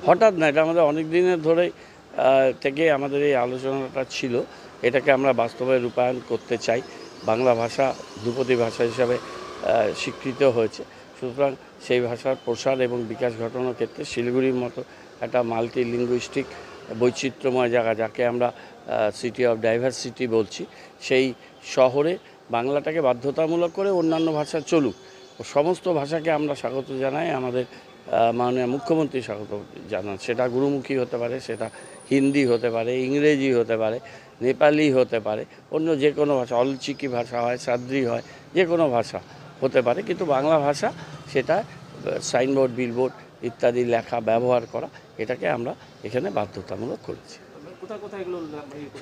হঠাৎ না, এটা আমাদের অনেক দিনের ধরে থেকে আমাদের এই আলোচনাটা ছিল। এটাকে আমরা বাস্তবে রূপায়ণ করতে চাই। বাংলা ভাষা ধ্রুপদী ভাষা হিসাবে স্বীকৃত হয়েছে। সুতরাং সেই ভাষার প্রসার এবং বিকাশ ঘটানোর ক্ষেত্রে শিলিগুড়ির মতো একটা মাল্টি লিঙ্গুইস্টিক বৈচিত্র্যময় জায়গা, যাকে আমরা সিটি অফ ডাইভার্সিটি বলছি, সেই শহরে বাংলাটাকে বাধ্যতামূলক করে অন্যান্য ভাষা চলুক। সমস্ত ভাষাকে আমরা স্বাগত জানাই। আমাদের মাননীয় মুখ্যমন্ত্রী স্বাগত জানান। সেটা গুরুমুখী হতে পারে, সেটা হিন্দি হতে পারে, ইংরেজি হতে পারে, নেপালি হতে পারে, অন্য যে কোনো ভাষা, অলচিকি ভাষা হয়, সাদ্রি হয়, যে কোনো ভাষা হতে পারে। কিন্তু বাংলা ভাষা সেটা সাইনবোর্ড, বিলবোর্ড ইত্যাদি লেখা ব্যবহার করা, এটাকে আমরা এখানে বাধ্যতামূলক করেছি।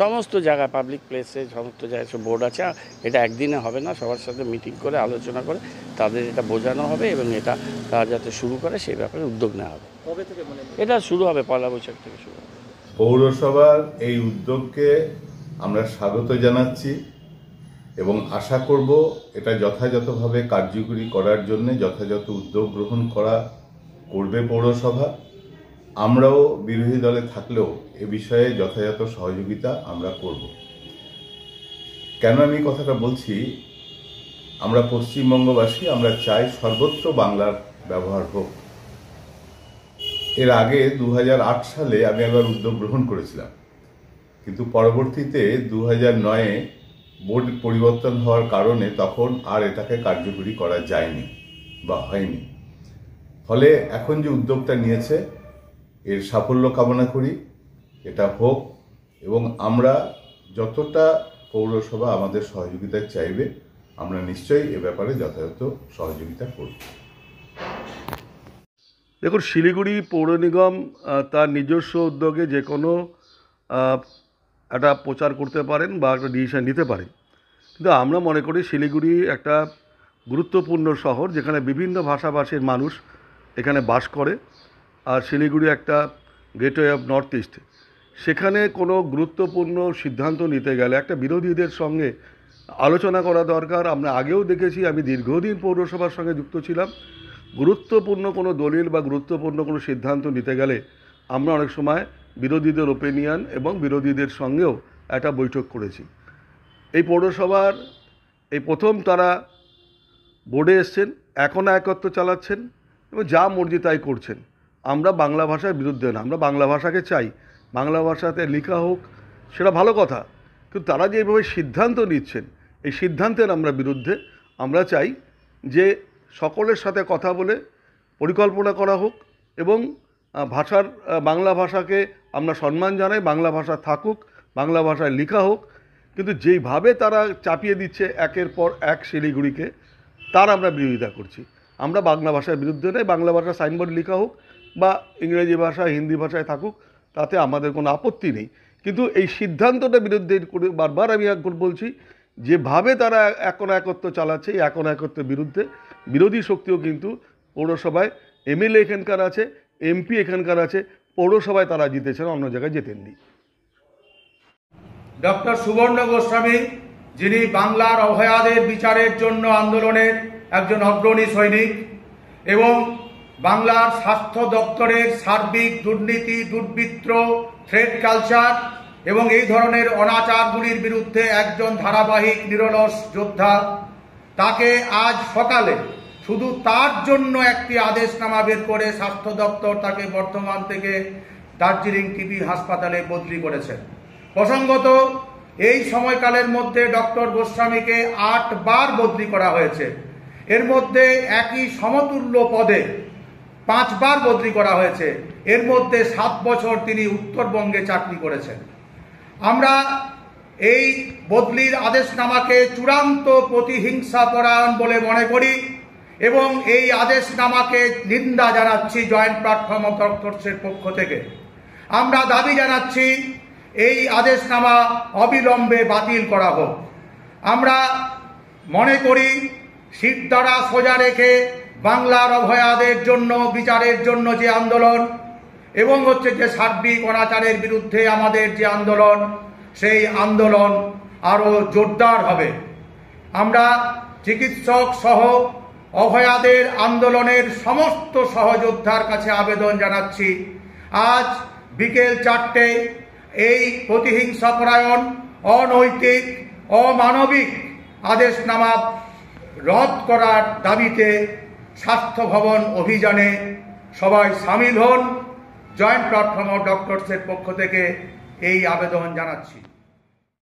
সমস্ত জায়গায়, পাবলিক প্লেসে, সমস্ত জায়গায় সব বোর্ড আছে। এটা একদিনে হবে না, সবার সাথে মিটিং করে আলোচনা করে তাদের এটা বোঝানো হবে এবং এটা তারা যাতে শুরু করে সেই ব্যাপারে উদ্যোগ নেওয়া হবে। কবে থেকে এটা শুরু হবে? পয়লা বৈশাখ থেকে শুরু হবে। পৌরসভার এই উদ্যোগকে আমরা স্বাগত জানাচ্ছি এবং আশা করব এটা যথাযথভাবে কার্যকরী করার জন্য যথাযথ উদ্যোগ গ্রহণ করবে পৌরসভা। আমরাও বিরোধী দলে থাকলেও এ বিষয়ে যথাযথ সহযোগিতা আমরা করব। কেন আমি কথাটা বলছি, আমরা পশ্চিমবঙ্গবাসী, আমরা চাই সর্বত্র বাংলার ব্যবহার হোক। এর আগে 2008 সালে আমি একবার উদ্যোগ গ্রহণ করেছিলাম, কিন্তু পরবর্তীতে 2009-এ বোর্ড পরিবর্তন হওয়ার কারণে তখন আর এটাকে কার্যকরী করা যায়নি বা হয়নি। ফলে এখন যে উদ্যোগটা নিয়েছে এর সাফল্য কামনা করি, এটা হোক এবং আমরা যতটা পৌরসভা আমাদের সহযোগিতা চাইবে আমরা নিশ্চয়ই এ ব্যাপারে যথাযথ সহযোগিতা করব। দেখুন, শিলিগুড়ি পৌর নিগম তার নিজস্ব উদ্যোগে যে কোনো একটা প্রচার করতে পারেন বা একটা ডিসিশন নিতে পারেন, কিন্তু আমরা মনে করি শিলিগুড়ি একটা গুরুত্বপূর্ণ শহর যেখানে বিভিন্ন ভাষাভাষীর মানুষ এখানে বাস করে। আর শিলিগুড়ি একটা গেটওয়ে অফ নর্থ ইস্ট। সেখানে কোনো গুরুত্বপূর্ণ সিদ্ধান্ত নিতে গেলে একটা বিরোধীদের সঙ্গে আলোচনা করা দরকার। আমরা আগেও দেখেছি, আমি দীর্ঘদিন পৌরসভার সঙ্গে যুক্ত ছিলাম। গুরুত্বপূর্ণ কোনো দলিল বা গুরুত্বপূর্ণ কোনো সিদ্ধান্ত নিতে গেলে আমরা অনেক সময় বিরোধীদের ওপিনিয়ন এবং বিরোধীদের সঙ্গেও একটা বৈঠক করেছি। এই পৌরসভার এই প্রথম তারা বোর্ডে এসছেন, এখনও একত্র চালাচ্ছেন এবং যা মর্জি তাই করছেন। আমরা বাংলা ভাষার বিরুদ্ধে না, আমরা বাংলা ভাষাকে চাই, বাংলা ভাষাতে লেখা হোক, সেটা ভালো কথা। কিন্তু তারা যে এইভাবে সিদ্ধান্ত নিচ্ছেন, এই সিদ্ধান্তের আমরা বিরুদ্ধে। আমরা চাই যে সকলের সাথে কথা বলে পরিকল্পনা করা হোক এবং বাংলা ভাষাকে আমরা সম্মান জানাই, বাংলা ভাষা থাকুক, বাংলা ভাষায় লেখা হোক। কিন্তু যেইভাবে তারা চাপিয়ে দিচ্ছে একের পর এক শিলিগুড়িকে, তার আমরা বিরোধিতা করছি। আমরা বাংলা ভাষার বিরুদ্ধে নয়, বাংলা ভাষা সাইনবোর্ড লেখা হোক বা ইংরেজি ভাষা, হিন্দি ভাষায় থাকুক, তাতে আমাদের কোনো আপত্তি নেই। কিন্তু এই সিদ্ধান্তটা বিরুদ্ধে করে বারবার আমি একবার বলছি, যেভাবে তারা একত্র চালাচ্ছে, এই একত্রের বিরুদ্ধে বিরোধী শক্তিও কিন্তু পৌরসভায় এমএলএ এখানকার আছে, এমপি এখানকার আছে, পৌরসভায় তারা জিতেছেন, অন্য জায়গায় জেতেননি। ডক্টর সুবর্ণ গোস্বামী, যিনি বাংলার অভয়াদের বিচারের জন্য আন্দোলনের একজন অগ্রণী সৈনিক এবং বাংলার স্বাস্থ্য দপ্তরের সার্বিক দুর্নীতি, দুর্বৃত্ত, থ্রেড কালচার এবং এই ধরনের অনাচারগুলির বিরুদ্ধে একজন ধারাবাহিক নিরলস যোদ্ধা, তাকে আজ সকালে শুধু তার জন্য একটি আদেশনামা বের করে স্বাস্থ্য দপ্তর তাকে বর্ধমান থেকে দার্জিলিং টিবি হাসপাতালে বদলি করেছেন। প্রসঙ্গত, এই সময়কালের মধ্যে ডক্টর গোস্বামীকে 8 বার বদলি করা হয়েছে। এর মধ্যে একই সমতুল্য পদে 5 বার বদলি করা হয়েছে। এর মধ্যে 7 বছর তিনি উত্তরবঙ্গে চাকরি করেছেন। আমরা এই বদলির আদেশনামাকে চূড়ান্ত প্রতিহিংসাপরায়ণ বলে মনে করি এবং এই আদেশনামাকে নিন্দা জানাচ্ছি জয়েন্ট প্ল্যাটফর্ম অফ ডক্টরসের পক্ষ থেকে। আমরা দাবি জানাচ্ছি এই আদেশনামা অবিলম্বে বাতিল করা হোক। আমরা মনে করি শিরদাঁড়া সোজা রেখে বাংলার অভয়াদের জন্য বিচারের জন্য যে আন্দোলন এবং হচ্ছে যে সার্বিক অনাচারের বিরুদ্ধে আমাদের যে আন্দোলন, সেই আন্দোলন আরো জোরদার হবে। আমরা চিকিৎসক সহ অভয়াদের আন্দোলনের সমস্ত সহযোদ্ধার কাছে আবেদন জানাচ্ছি, আজ বিকেল 4টে এই প্রতিহিংসাপরায়ণ, অনৈতিক, অমানবিক আদেশনামা রদ করার দাবিতে স্বাস্থ্য ভবন অভিযানে সবাই সামিল হন। জয়েন্ট প্ল্যাটফর্ম অফ ডক্টরসের পক্ষ থেকে এই আবেদন জানাচ্ছি।